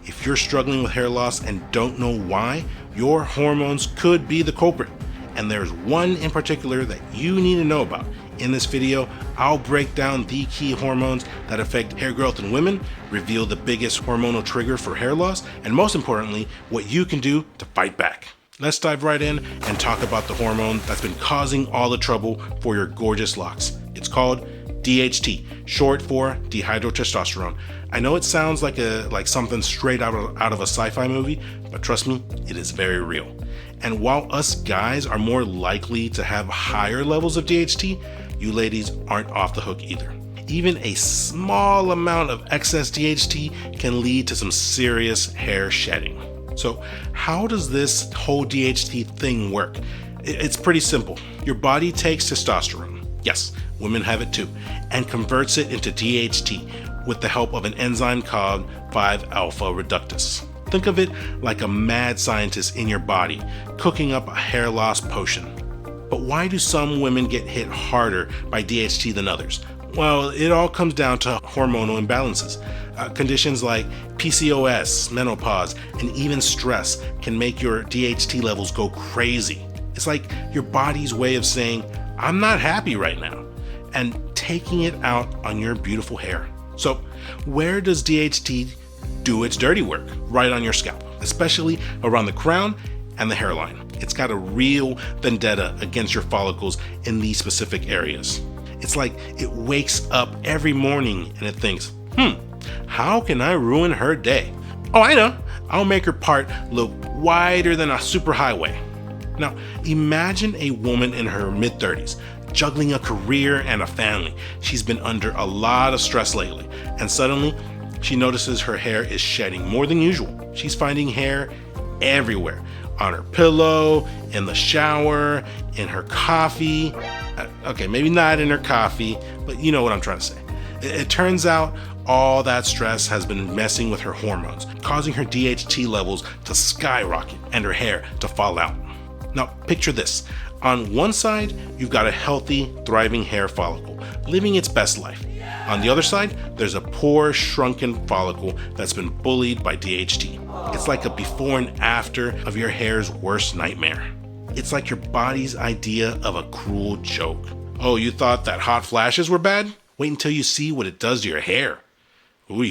If you're struggling with hair loss and don't know why, your hormones could be the culprit. And there's one in particular that you need to know about. In this video, I'll break down the key hormones that affect hair growth in women, reveal the biggest hormonal trigger for hair loss, and most importantly, what you can do to fight back. Let's dive right in and talk about the hormone that's been causing all the trouble for your gorgeous locks. It's called DHT, short for dehydrotestosterone. I know it sounds like something straight out of a sci-fi movie, but trust me, it is very real. And while us guys are more likely to have higher levels of DHT, you ladies aren't off the hook either. Even a small amount of excess DHT can lead to some serious hair shedding. So how does this whole DHT thing work? It's pretty simple. Your body takes testosterone, yes, women have it too, and converts it into DHT with the help of an enzyme called 5-alpha reductase. Think of it like a mad scientist in your body cooking up a hair loss potion. But why do some women get hit harder by DHT than others? Well, it all comes down to hormonal imbalances. Conditions like PCOS, menopause, and even stress can make your DHT levels go crazy. It's like your body's way of saying, I'm not happy right now, and taking it out on your beautiful hair. So where does DHT do its dirty work? Right on your scalp, especially around the crown and the hairline. It's got a real vendetta against your follicles in these specific areas. It's like it wakes up every morning and it thinks, how can I ruin her day? Oh, I know. I'll make her part look wider than a superhighway. Now, imagine a woman in her mid-30s, juggling a career and a family. She's been under a lot of stress lately, and suddenly she notices her hair is shedding more than usual. She's finding hair everywhere, on her pillow, in the shower, in her coffee. Okay, maybe not in her coffee, but you know what I'm trying to say. It turns out all that stress has been messing with her hormones, causing her DHT levels to skyrocket and her hair to fall out. Now, picture this. On one side, you've got a healthy, thriving hair follicle, living its best life. On the other side, there's a poor, shrunken follicle that's been bullied by DHT. It's like a before and after of your hair's worst nightmare. It's like your body's idea of a cruel joke. Oh, you thought that hot flashes were bad? Wait until you see what it does to your hair. Ooh.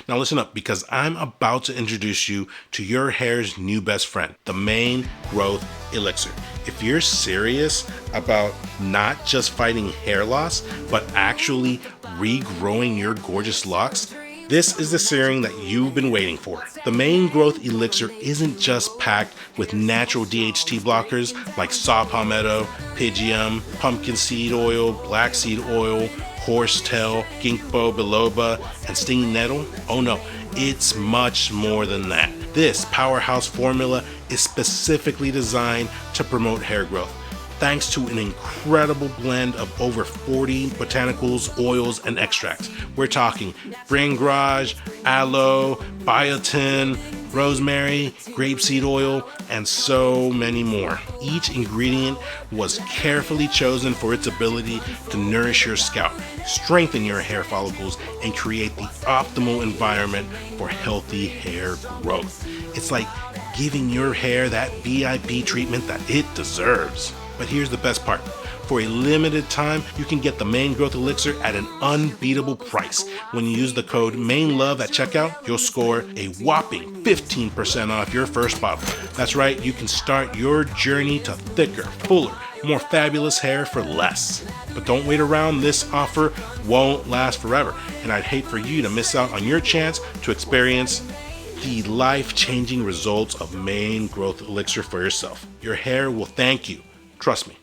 Now listen up, because I'm about to introduce you to your hair's new best friend, the Mane Growth Elixir. If you're serious about not just fighting hair loss, but actually regrowing your gorgeous locks, this is the serum that you've been waiting for. The Mane Growth Elixir isn't just packed with natural DHT blockers like saw palmetto, pygeum, pumpkin seed oil, black seed oil, horsetail, ginkgo biloba, and stinging nettle. Oh no, it's much more than that. This powerhouse formula is specifically designed to promote hair growth, thanks to an incredible blend of over 40 botanicals, oils, and extracts. We're talking bringrage, aloe, biotin, rosemary, grapeseed oil, and so many more. Each ingredient was carefully chosen for its ability to nourish your scalp, strengthen your hair follicles, and create the optimal environment for healthy hair growth. It's like giving your hair that VIP treatment that it deserves. But here's the best part. For a limited time, you can get the Mane Growth Elixir at an unbeatable price. When you use the code MANELOVE at checkout, you'll score a whopping 15% off your first bottle. That's right, you can start your journey to thicker, fuller, more fabulous hair for less. But don't wait around, this offer won't last forever, and I'd hate for you to miss out on your chance to experience the life-changing results of Mane Growth Elixir for yourself. Your hair will thank you. Trust me.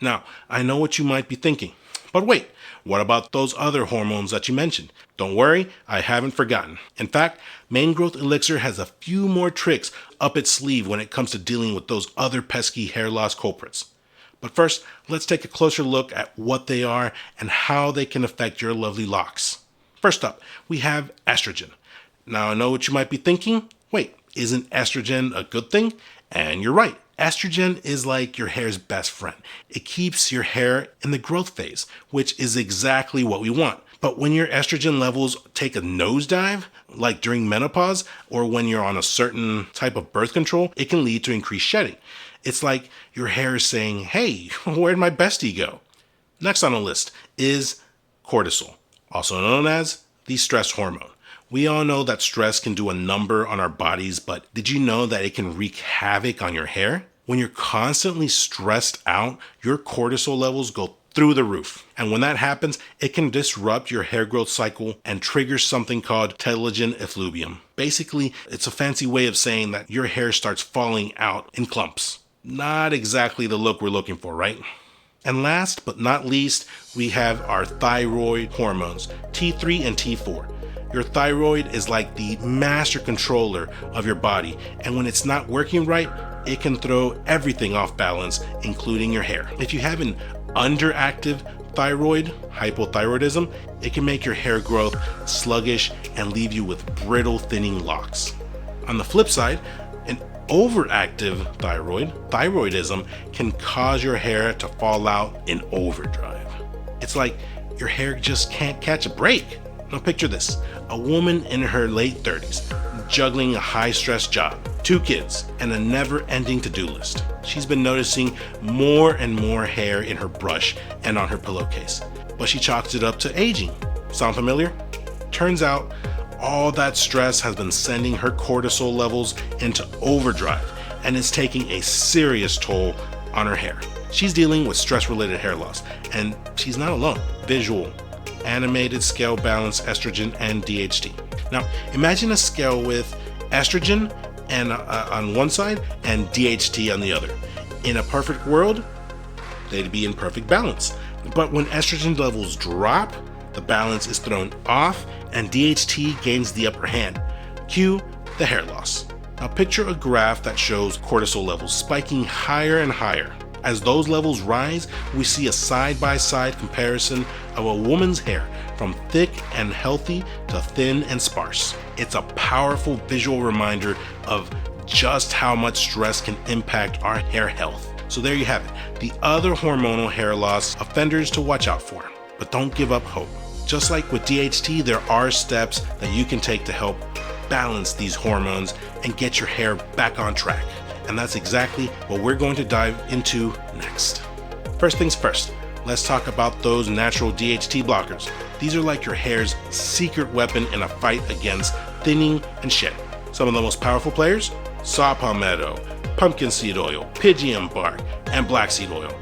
Now, I know what you might be thinking, but wait, what about those other hormones that you mentioned? Don't worry, I haven't forgotten. In fact, Mane Growth Elixir has a few more tricks up its sleeve when it comes to dealing with those other pesky hair loss culprits. But first, let's take a closer look at what they are and how they can affect your lovely locks. First up, we have estrogen. Now, I know what you might be thinking. Wait, isn't estrogen a good thing? And you're right. Estrogen is like your hair's best friend. It keeps your hair in the growth phase, which is exactly what we want, But when your estrogen levels take a nosedive, like during menopause or when you're on a certain type of birth control, it can lead to increased shedding. It's like your hair is saying, hey, where'd my bestie go? Next on the list is cortisol, also known as the stress hormone. We all know that stress can do a number on our bodies, but did you know that it can wreak havoc on your hair? When you're constantly stressed out, your cortisol levels go through the roof. And when that happens, it can disrupt your hair growth cycle and trigger something called telogen effluvium. Basically, it's a fancy way of saying that your hair starts falling out in clumps. Not exactly the look we're looking for, right? And last but not least, we have our thyroid hormones, T3 and T4. Your thyroid is like the master controller of your body, and when it's not working right, it can throw everything off balance, including your hair. If you have an underactive thyroid, hypothyroidism, it can make your hair growth sluggish and leave you with brittle, thinning locks. On the flip side, an overactive thyroidism, can cause your hair to fall out in overdrive. It's like your hair just can't catch a break. Now picture this, a woman in her late 30s, juggling a high-stress job, 2 kids, and a never-ending to-do list. She's been noticing more and more hair in her brush and on her pillowcase, but she chalks it up to aging. Sound familiar? Turns out, all that stress has been sending her cortisol levels into overdrive, and it's taking a serious toll on her hair. She's dealing with stress-related hair loss, and she's not alone. Visual, animated scale balance, estrogen, and DHT. Now, imagine a scale with estrogen and on one side and DHT on the other. In a perfect world, they'd be in perfect balance. But when estrogen levels drop, the balance is thrown off and DHT gains the upper hand. Cue the hair loss. Now picture a graph that shows cortisol levels spiking higher and higher. As those levels rise, we see a side-by-side comparison of a woman's hair from thick and healthy to thin and sparse. It's a powerful visual reminder of just how much stress can impact our hair health. So there you have it, the other hormonal hair loss offenders to watch out for. But don't give up hope. Just like with DHT, there are steps that you can take to help balance these hormones and get your hair back on track. And that's exactly what we're going to dive into next. First things first, let's talk about those natural DHT blockers. These are like your hair's secret weapon in a fight against thinning and shedding. Some of the most powerful players: saw palmetto, pumpkin seed oil, pigeon bark, and black seed oil.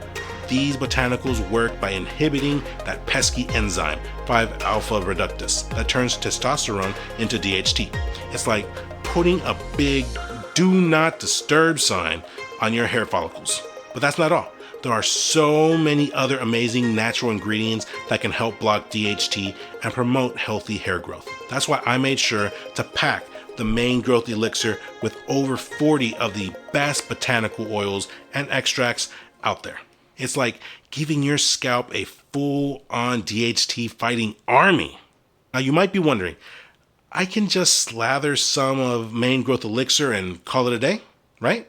These botanicals work by inhibiting that pesky enzyme, 5-alpha reductase, that turns testosterone into DHT. It's like putting a big do not disturb sign on your hair follicles. But that's not all. There are so many other amazing natural ingredients that can help block DHT and promote healthy hair growth. That's why I made sure to pack the main growth elixir with over 40 of the best botanical oils and extracts out there. It's like giving your scalp a full-on DHT fighting army. Now you might be wondering, I can just slather some of main growth elixir and call it a day, right?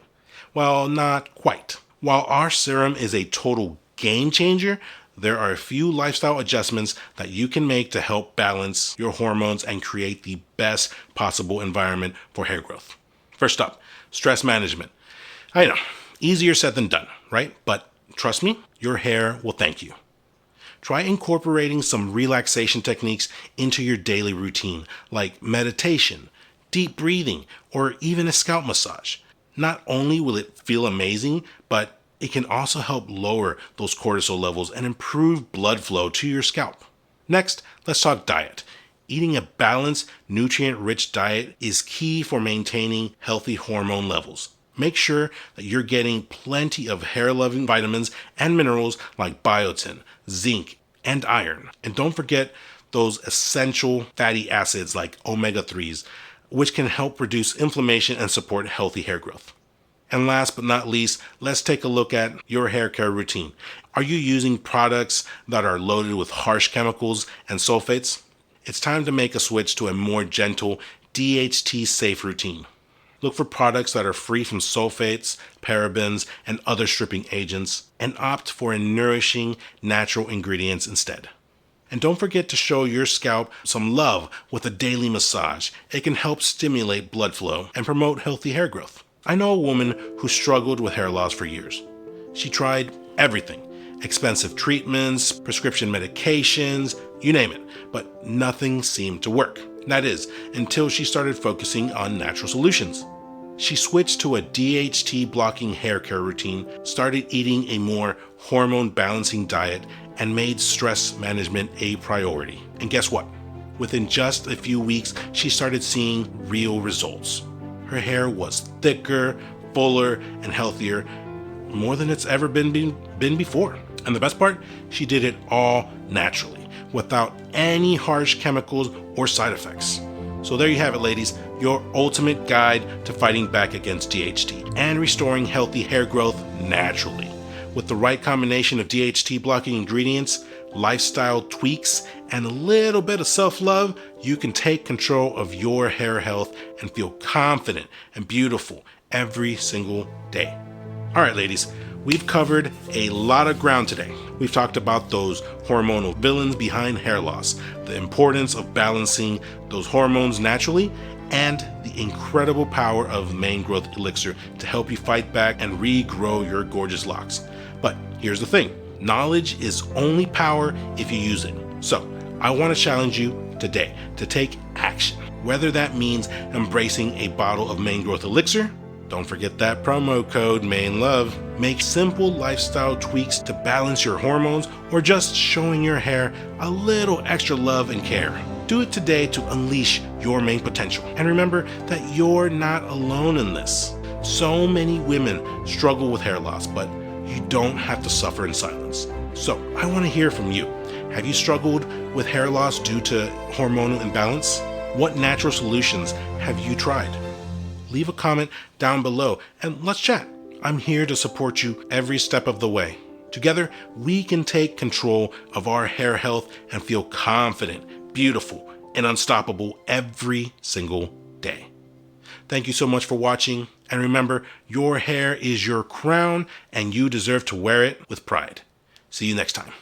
Well, not quite. While our serum is a total game changer, there are a few lifestyle adjustments that you can make to help balance your hormones and create the best possible environment for hair growth. First up, stress management. I know, easier said than done, right? But trust me, your hair will thank you. Try incorporating some relaxation techniques into your daily routine, like meditation, deep breathing, or even a scalp massage. Not only will it feel amazing, but it can also help lower those cortisol levels and improve blood flow to your scalp. Next, let's talk diet. Eating a balanced, nutrient-rich diet is key for maintaining healthy hormone levels. Make sure that you're getting plenty of hair-loving vitamins and minerals like biotin, zinc, and iron. And don't forget those essential fatty acids like omega-3s, which can help reduce inflammation and support healthy hair growth. And last but not least, let's take a look at your hair care routine. Are you using products that are loaded with harsh chemicals and sulfates? It's time to make a switch to a more gentle, DHT-safe routine. Look for products that are free from sulfates, parabens, and other stripping agents, and opt for nourishing natural ingredients instead. And don't forget to show your scalp some love with a daily massage. It can help stimulate blood flow and promote healthy hair growth. I know a woman who struggled with hair loss for years. She tried everything, expensive treatments, prescription medications, you name it, but nothing seemed to work. That is, until she started focusing on natural solutions. She switched to a DHT blocking hair care routine, started eating a more hormone balancing diet, and made stress management a priority. And guess what? Within just a few weeks, she started seeing real results. Her hair was thicker, fuller, and healthier, more than it's ever been before. And the best part, she did it all naturally, without any harsh chemicals or side effects. So there you have it, ladies, your ultimate guide to fighting back against DHT and restoring healthy hair growth naturally. With the right combination of DHT blocking ingredients, lifestyle tweaks, and a little bit of self-love, you can take control of your hair health and feel confident and beautiful every single day. All right, ladies, we've covered a lot of ground today. We've talked about those hormonal villains behind hair loss, the importance of balancing those hormones naturally, and the incredible power of Mane Growth Elixir to help you fight back and regrow your gorgeous locks. But here's the thing, knowledge is only power if you use it. So I want to challenge you today to take action, whether that means embracing a bottle of Mane Growth Elixir. Don't forget that promo code MANELOVE. Make simple lifestyle tweaks to balance your hormones, or just showing your hair a little extra love and care. Do it today to unleash your main potential. And remember that you're not alone in this. So many women struggle with hair loss, but you don't have to suffer in silence. So I want to hear from you. Have you struggled with hair loss due to hormonal imbalance? What natural solutions have you tried? Leave a comment down below and let's chat. I'm here to support you every step of the way. Together, we can take control of our hair health and feel confident, beautiful, and unstoppable every single day. Thank you so much for watching. And remember, your hair is your crown and you deserve to wear it with pride. See you next time.